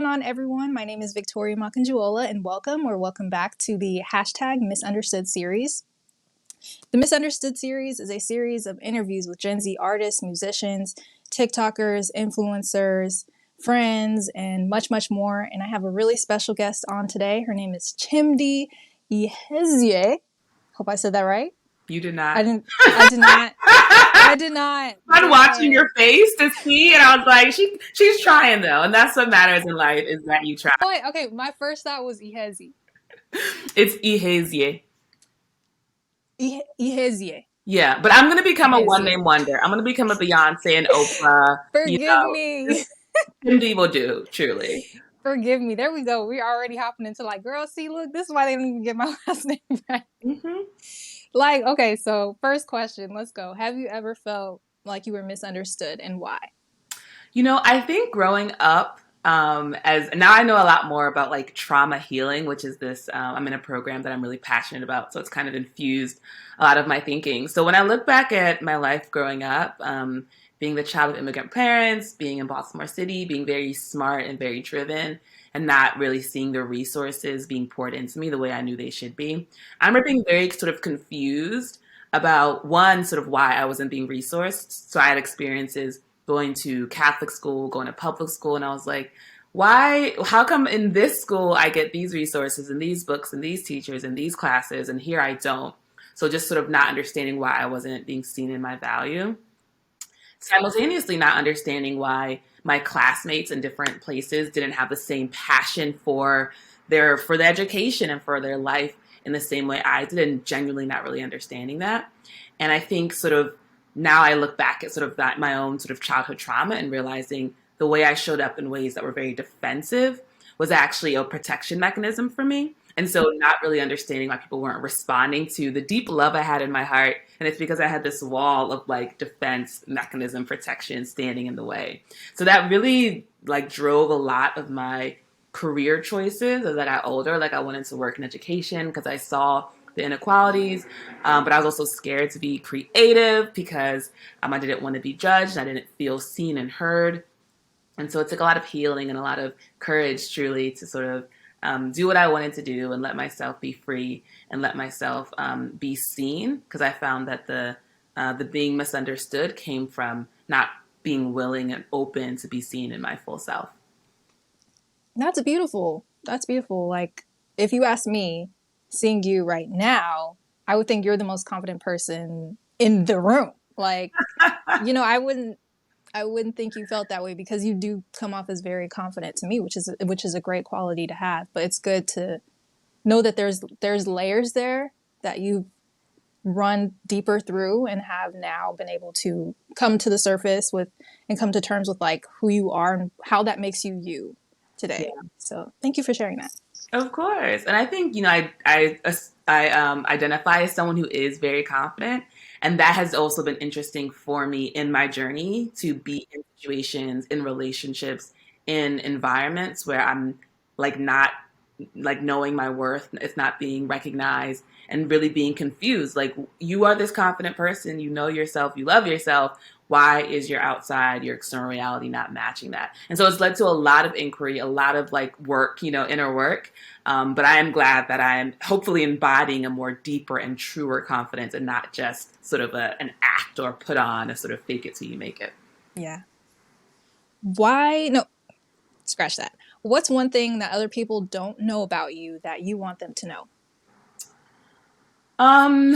on, everyone? My name is Victoria Makanjuola, and welcome back to the #Misunderstood series. The Misunderstood series is a series of interviews with Gen Z artists, musicians, TikTokers, influencers, friends, and much, much more. And I have a really special guest on today. Her name is Chimdi Ihezie. Hope I said that right. You did not. I did not. I did not. I'm watching your face to see, and I was like, she's trying though, and that's what matters in life is that you try. Oh, wait, okay. My first thought was Ihezie. It's Ihezie. Ihezie. Yeah, but I'm gonna become a one-name wonder. I'm gonna become a Beyonce and Oprah. Forgive me. Chimdi will do, truly. Forgive me. There we go. We're already hopping into like, girl, see, look, this is why they didn't even get my last name right. Mm-hmm. Like, okay, so first question, let's go. Have you ever felt like you were misunderstood, and why? I think growing up, as now I know a lot more about like trauma healing, which is this, I'm in a program that I'm really passionate about. So it's kind of infused a lot of my thinking. So when I look back at my life growing up, being the child of immigrant parents, being in Baltimore City, being very smart and very driven, and not really seeing the resources being poured into me the way I knew they should be. I remember being very sort of confused about one, sort of why I wasn't being resourced. So I had experiences going to Catholic school, going to public school, and I was like, how come in this school I get these resources and these books and these teachers and these classes, and here I don't? So just sort of not understanding why I wasn't being seen in my value. Simultaneously not understanding why my classmates in different places didn't have the same passion for the education and for their life in the same way I did, and genuinely not really understanding that. And I think sort of now I look back at sort of that my own sort of childhood trauma and realizing the way I showed up in ways that were very defensive was actually a protection mechanism for me. And so not really understanding why people weren't responding to the deep love I had in my heart. And it's because I had this wall of like defense mechanism protection standing in the way. So that really like drove a lot of my career choices as I got older. Like I wanted to work in education because I saw the inequalities, but I was also scared to be creative because I didn't want to be judged. I didn't feel seen and heard. And so it took a lot of healing and a lot of courage, truly, to sort of do what I wanted to do and let myself be free and let myself be seen, because I found that the being misunderstood came from not being willing and open to be seen in my full self. That's beautiful. That's beautiful. Like, if you ask me, seeing you right now, I would think you're the most confident person in the room. Like, I wouldn't think you felt that way, because you do come off as very confident to me, which is a great quality to have. But it's good to know that there's layers there that you've run deeper through and have now been able to come to the surface with and come to terms with like who you are and how that makes you today. Yeah. So thank you for sharing that. Of course. And I think, I identify as someone who is very confident. And that has also been interesting for me in my journey to be in situations, in relationships, in environments where I'm like not like knowing my worth, it's not being recognized, and really being confused. Like, you are this confident person, you know yourself, you love yourself. Why is your outside, your external reality not matching that? And so it's led to a lot of inquiry, a lot of like work, inner work. But I am glad that I am hopefully embodying a more deeper and truer confidence, and not just sort of an act or put on a sort of fake it till you make it. Yeah. Why? No, scratch that. What's one thing that other people don't know about you that you want them to know? I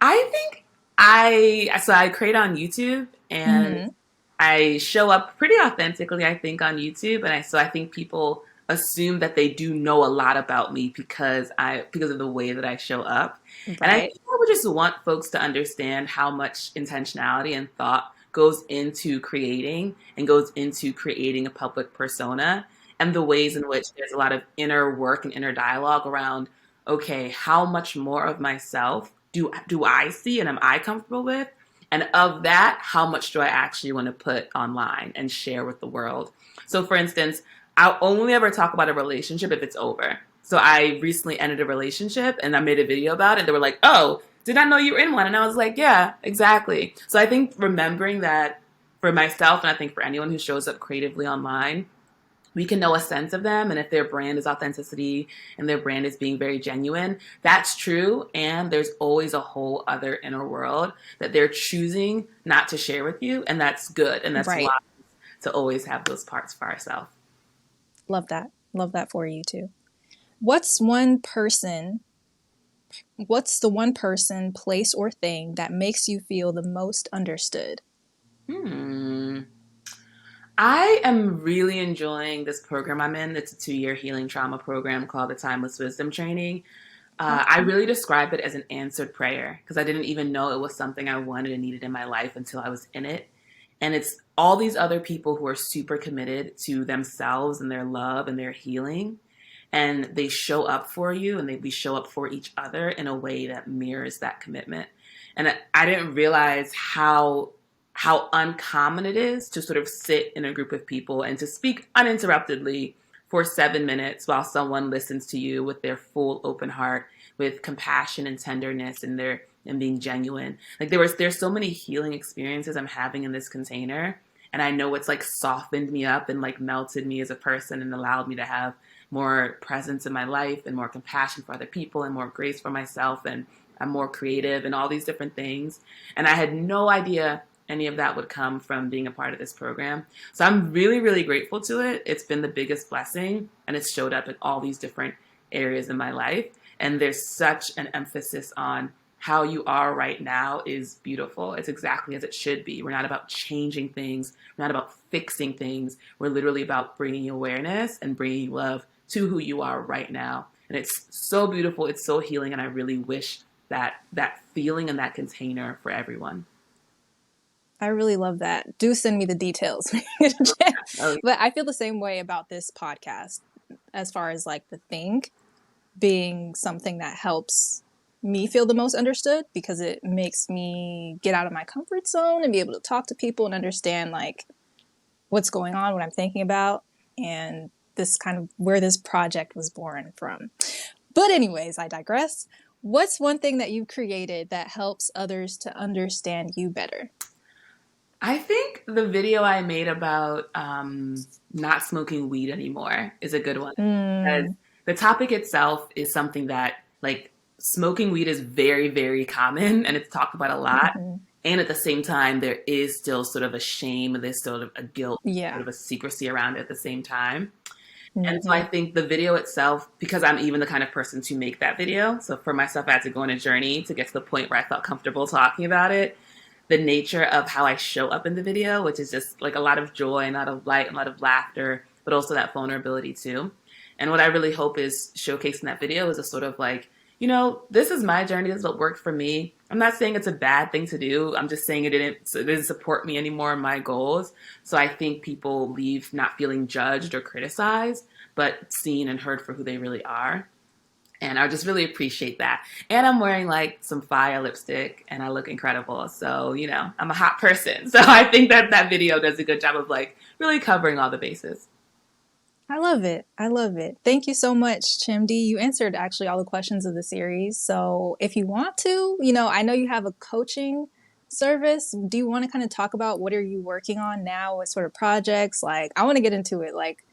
think I create on YouTube, and I show up pretty authentically, I think, on YouTube. And I think people assume that they do know a lot about me because of the way that I show up. Right. And I think I would just want folks to understand how much intentionality and thought goes into creating a public persona, and the ways in which there's a lot of inner work and inner dialogue around, okay, how much more of myself do I see and am I comfortable with? And of that, how much do I actually want to put online and share with the world? So for instance, I'll only ever talk about a relationship if it's over. So I recently ended a relationship and I made a video about it. They were like, oh, did not know you were in one. And I was like, yeah, exactly. So I think remembering that for myself, and I think for anyone who shows up creatively online, we can know a sense of them. And if their brand is authenticity and their brand is being very genuine, that's true. And there's always a whole other inner world that they're choosing not to share with you. And that's good. And that's why Right. to always have those parts for ourselves. Love that. Love that for you too. What's one person, what's the one person, place, or thing that makes you feel the most understood? Hmm. I am really enjoying this program I'm in. It's a 2-year healing trauma program called the Timeless Wisdom Training. I Okay. really describe it as an answered prayer because I didn't even know it was something I wanted and needed in my life until I was in it. And it's all these other people who are super committed to themselves and their love and their healing. And they show up for you and we show up for each other in a way that mirrors that commitment. And I didn't realize how uncommon it is to sort of sit in a group of people and to speak uninterruptedly for 7 minutes while someone listens to you with their full open heart, with compassion and tenderness and being genuine. Like there's so many healing experiences I'm having in this container. And I know it's like softened me up and like melted me as a person and allowed me to have more presence in my life and more compassion for other people and more grace for myself. And I'm more creative and all these different things. And I had no idea any of that would come from being a part of this program. So I'm really, really grateful to it. It's been the biggest blessing, and it's showed up in all these different areas in my life. And there's such an emphasis on how you are right now is beautiful. It's exactly as it should be. We're not about changing things. We're not about fixing things. We're literally about bringing awareness and bringing love to who you are right now. And it's so beautiful. It's so healing. And I really wish that feeling in that container for everyone. I really love that. Do send me the details. Oh, But I feel the same way about this podcast as far as like the thing being something that helps me feel the most understood because it makes me get out of my comfort zone and be able to talk to people and understand like what's going on, what I'm thinking about, and this kind of where this project was born from. But anyways, I digress. What's one thing that you've created that helps others to understand you better? I think the video I made about not smoking weed anymore is a good one because Mm, the topic itself is something that, like, smoking weed is very, very common and it's talked about a lot. mm-hmm. And at the same time, there is still sort of a shame, there's sort of a guilt, sort Yeah. of a secrecy around it at the same time. And so I Mm-hmm. think the video itself, because I'm even the kind of person to make that video, so for myself, I had to go on a journey to get to the point where I felt comfortable talking about it. The nature of how I show up in the video, which is just like a lot of joy and a lot of light and a lot of laughter, but also that vulnerability too. And what I really hope is showcased in that video is a sort of like, this is my journey. This is what worked for me. I'm not saying it's a bad thing to do. I'm just saying it didn't support me anymore in my goals. So I think people leave not feeling judged or criticized, but seen and heard for who they really are. And I just really appreciate that. And I'm wearing like some fire lipstick and I look incredible. So, I'm a hot person. So I think that video does a good job of like really covering all the bases. I love it. I love it. Thank you so much, Chimdi. You answered actually all the questions of the series. So if you want to, I know you have a coaching service. Do you want to kind of talk about what are you working on now? What sort of projects? Like, I want to get into it. Like,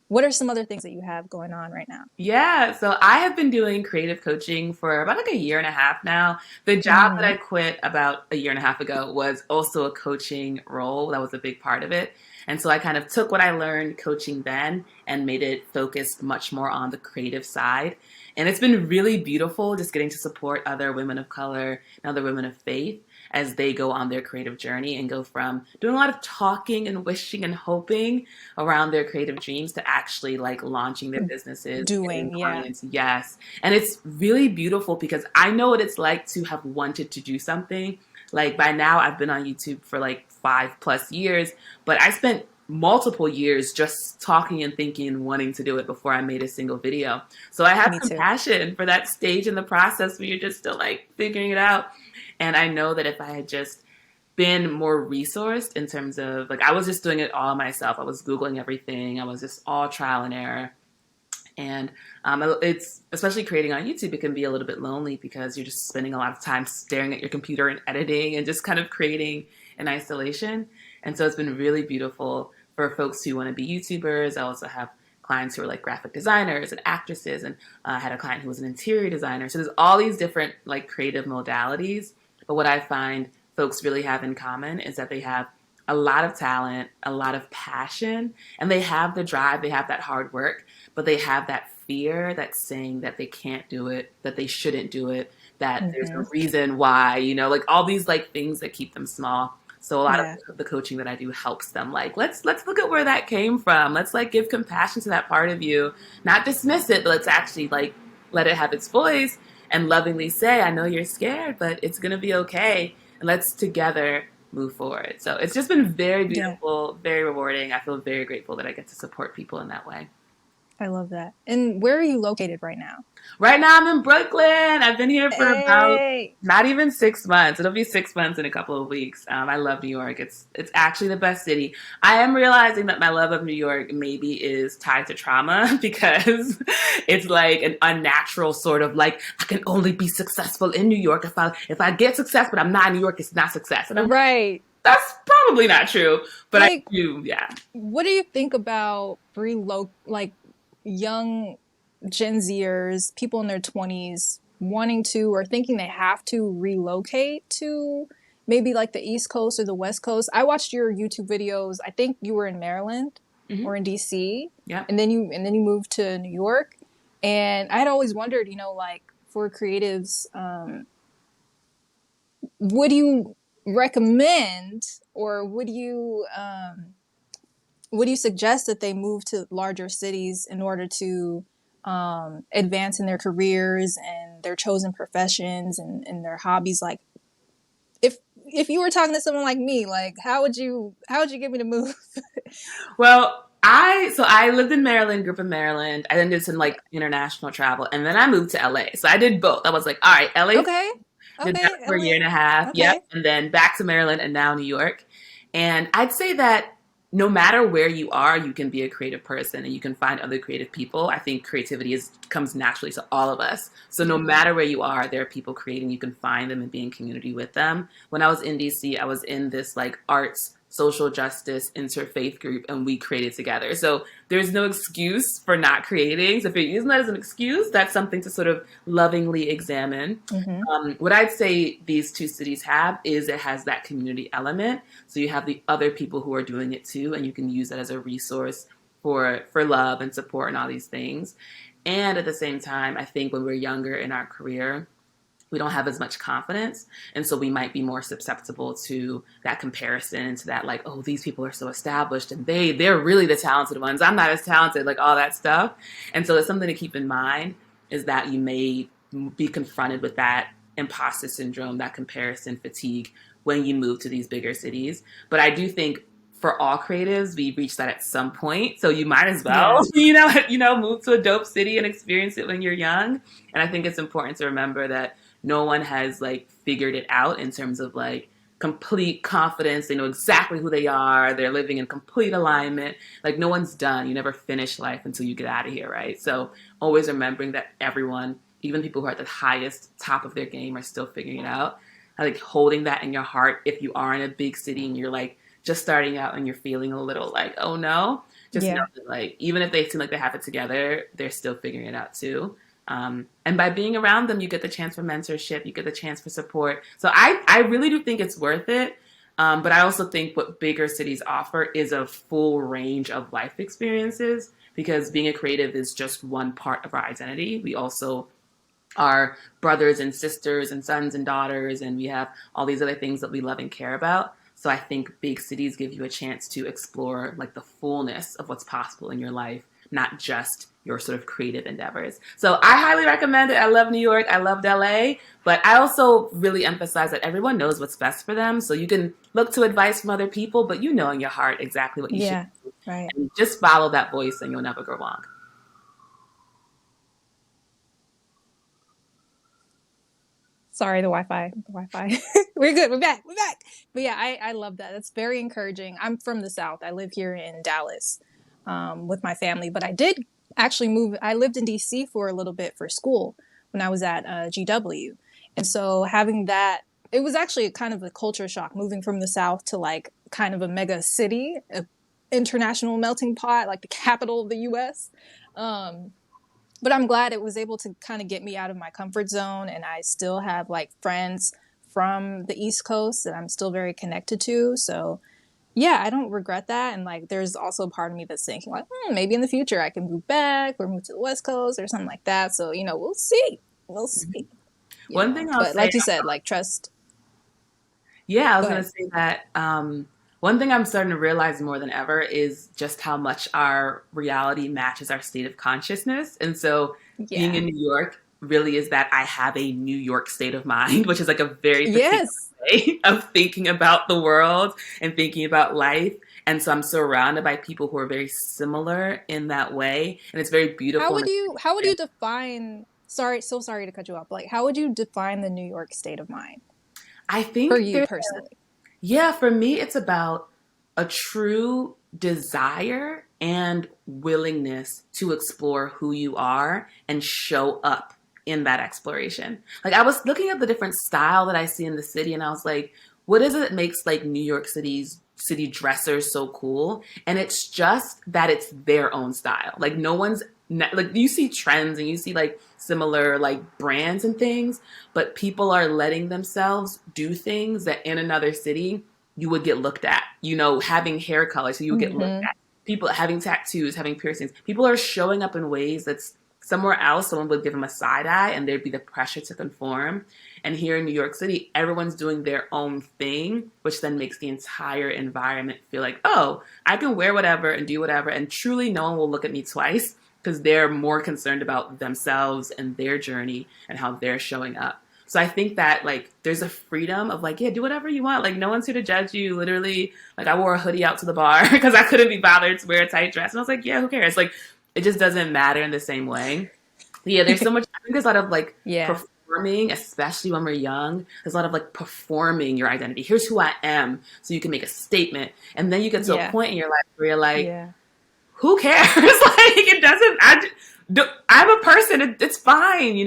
what are some other things that you have going on right now? Yeah, so I have been doing creative coaching for about like a year and a half now. The job that Mm-hmm. I quit about a year and a half ago was also a coaching role. That was a big part of it. And so I kind of took what I learned coaching then and made it focused much more on the creative side. And it's been really beautiful just getting to support other women of color and other women of faith as they go on their creative journey and go from doing a lot of talking and wishing and hoping around their creative dreams to actually like launching their businesses, getting Doing, yeah. clients. Yes. And it's really beautiful because I know what it's like to have wanted to do something. Like by now I've been on YouTube for like 5+ years, but I spent multiple years just talking and thinking and wanting to do it before I made a single video. So I have Me too. compassion for that stage in the process where you're just still like figuring it out. And I know that if I had just been more resourced in terms of like I was just doing it all myself. I was Googling everything. I was just all trial and error. And it's especially creating on YouTube, it can be a little bit lonely because you're just spending a lot of time staring at your computer and editing and just kind of creating in isolation. And so it's been really beautiful for folks who want to be YouTubers. I also have clients who are like graphic designers and actresses, and I had a client who was an interior designer. So there's all these different like creative modalities. But what I find folks really have in common is that they have a lot of talent, a lot of passion, and they have the drive, they have that hard work, but they have that fear that's saying that they can't do it, that they shouldn't do it, that there's a Mm-hmm. reason why, like all these like things that keep them small. So a lot Yeah. of the coaching that I do helps them like let's look at where that came from. Let's like give compassion to that part of you, not dismiss it, but let's actually like let it have its voice and lovingly say, I know you're scared, but it's gonna be okay. And let's together move forward. So it's just been very Yeah. beautiful, very rewarding. I feel very grateful that I get to support people in that way. I love that. And where are you located right now? Right now I'm in Brooklyn. I've been here for about Hey. not even 6 months. It'll be 6 months in a couple of weeks. I love New York. It's actually the best city. I am realizing that my love of New York maybe is tied to trauma because it's like an unnatural sort of like I can only be successful in New York if I get success, but I'm not in New York. It's not success, and I'm like, Right. that's probably not true. But I Like, do, yeah. what do you think about like young Gen Zers, people in their 20s wanting to or thinking they have to relocate to maybe like the East Coast or the West Coast? I watched your YouTube videos. I think you were in Maryland Hmm. or in DC, Yeah. and then you moved to New York. And I had always wondered, like for creatives, would you recommend or would you suggest that they move to larger cities in order to advance in their careers and their chosen professions and their hobbies? Like, if you were talking to someone like me, like how would you get me to move? Well, I lived in Maryland, grew up in Maryland. I then did some like international travel, and then I moved to LA. So I did both. I was like, all right, LA, Okay, did that okay, for a year LA, and a half. Yep. okay, And then back to Maryland and now New York. And I'd say that no matter where you are, you can be a creative person and you can find other creative people. I think creativity comes naturally to all of us. So no matter where you are, there are people creating. You can find them and be in community with them. When I was in DC, I was in this like arts, social justice, interfaith group, and we created together. So there's no excuse for not creating. So if you're using that as an excuse, that's something to sort of lovingly examine. mm-hmm. What I'd say these two cities have is it has that community element. So you have the other people who are doing it too, and you can use that as a resource for love and support and all these things. And at the same time, I think when we're younger in our career, we don't have as much confidence, and so we might be more susceptible to that comparison, to that like, oh, these people are so established and they're really the talented ones, I'm not as talented, like all that stuff. And so it's something to keep in mind, is that you may be confronted with that imposter syndrome, that comparison fatigue when you move to these bigger cities. But I do think for all creatives, we reach that at some point. So you might as well, Yeah, move to a dope city and experience it when you're young. And I think it's important to remember that no one has like figured it out in terms of like complete confidence. They know exactly who they are. They're living in complete alignment. Like no one's done. You never finish life until you get out of here, right? So always remembering that everyone, even people who are at the highest top of their game, are still figuring it out. I like holding that in your heart if you are in a big city and you're like just starting out and you're feeling a little like, oh no, just know yeah, that like even if they seem like they have it together, they're still figuring it out too. And by being around them, you get the chance for mentorship, you get the chance for support. So I really do think it's worth it. But I also think what bigger cities offer is a full range of life experiences, because being a creative is just one part of our identity. We also are brothers and sisters and sons and daughters, and we have all these other things that we love and care about. So I think big cities give you a chance to explore like the fullness of what's possible in your life, not just your sort of creative endeavors. So I highly recommend it. I love New York. I loved LA. But I also really emphasize that everyone knows what's best for them. So you can look to advice from other people, but you know in your heart exactly what you should yeah. do. Right. And just follow that voice and you'll never go wrong. Sorry, the Wi-Fi. The Wi-Fi. We're good. We're back. We're back. But yeah, I love that. That's very encouraging. I'm from the South. I live here in Dallas with my family, but I did actually move. I lived in DC for a little bit for school when I was at GW, and so having that, it was actually kind of a culture shock moving from the South to like kind of a mega city, international melting pot, like the capital of the US. Um, but I'm glad it was able to kind of get me out of my comfort zone. And I still have like friends from the East Coast that I'm still very connected to. So yeah, I don't regret that. And like, there's also a part of me that's thinking like, maybe in the future I can move back or move to the West Coast or something like that. So, we'll see. We'll see, One thing I'll but say, like you said, like trust. yeah, I was Go going ahead. to say that one thing I'm starting to realize more than ever is just how much our reality matches our state of consciousness. And so being Yeah. in New York really is that I have a New York state of mind, which is like a very particular Yes. way of thinking about the world and thinking about life. And so I'm surrounded by people who are very similar in that way. And it's very How beautiful. would you define, sorry, so sorry to cut you off. Like, how would you define the New York state of mind I for think you there's personally? Yeah, for me, it's about a true desire and willingness to explore who you are and show up in that exploration. Like, I was looking at the different style that I see in the city, and I was like, what is it that makes like New York City's city dressers so cool? And it's just that it's their own style. Like, no one's like, you see trends and you see like similar like brands and things, but people are letting themselves do things that in another city you would get looked at. Having hair color, so you would get looked Mm-hmm. at. People having tattoos, having piercings. People are showing up in ways that's somewhere else someone would give them a side eye and there'd be the pressure to conform. And here in New York City, everyone's doing their own thing, which then makes the entire environment feel like, oh, I can wear whatever and do whatever, and truly no one will look at me twice because they're more concerned about themselves and their journey and how they're showing up. So I think that like there's a freedom of like, yeah, do whatever you want. Like no one's here to judge you. Literally, like I wore a hoodie out to the bar because I couldn't be bothered to wear a tight dress. And I was like, yeah, who cares? Like it just doesn't matter in the same way. Yeah, there's so much. I think there's a lot of like Yeah. performing, especially when we're young. There's a lot of like performing your identity. Here's who I am, so you can make a statement, and then you get to a Yeah. point in your life where you're like, Yeah. who cares? Like it doesn't. I'm a person. It's fine.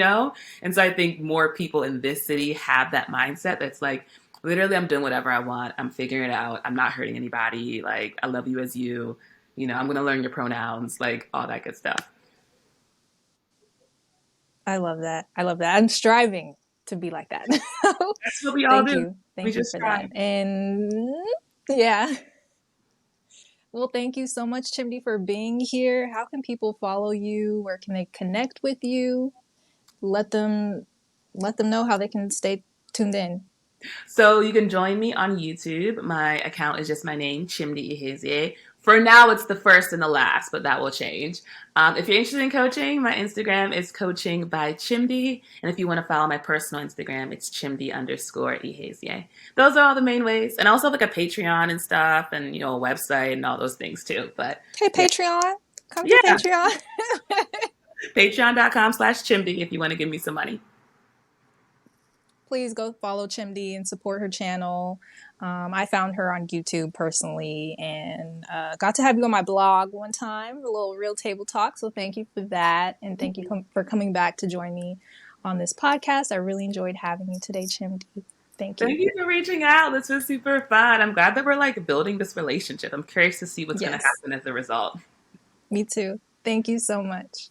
And so I think more people in this city have that mindset. That's like, literally, I'm doing whatever I want. I'm figuring it out. I'm not hurting anybody. Like I love you as you. I'm gonna learn your pronouns. Like all that good stuff. I love that. I love that. I'm striving to be like that. That's what we all Thank do. you. We Thank you just for try. that. And yeah. Well, thank you so much, Chimdi, for being here. How can people follow you? Where can they connect with you? Let them know how they can stay tuned in. So you can join me on YouTube. My account is just my name, Chimdi Ihezie. For now, it's the first and the last, but that will change. If you're interested in coaching, my Instagram is coaching by Chimdi. And if you want to follow my personal Instagram, it's Chimdi_Ihezie. Those are all the main ways. And I also have like a Patreon and stuff and, a website and all those things too. But Hey, yeah, Patreon. Come to yeah. Patreon. Patreon.com/Chimdi if you want to give me some money. Please go follow Chimdi and support her channel. I found her on YouTube personally and got to have you on my blog one time, a little Real Table Talk. So thank you for that. And thank you for coming back to join me on this podcast. I really enjoyed having you today, Chimdi. Thank you. Thank you for reaching out. This was super fun. I'm glad that we're like building this relationship. I'm curious to see what's going to Yes, happen as a result. me too. Thank you so much.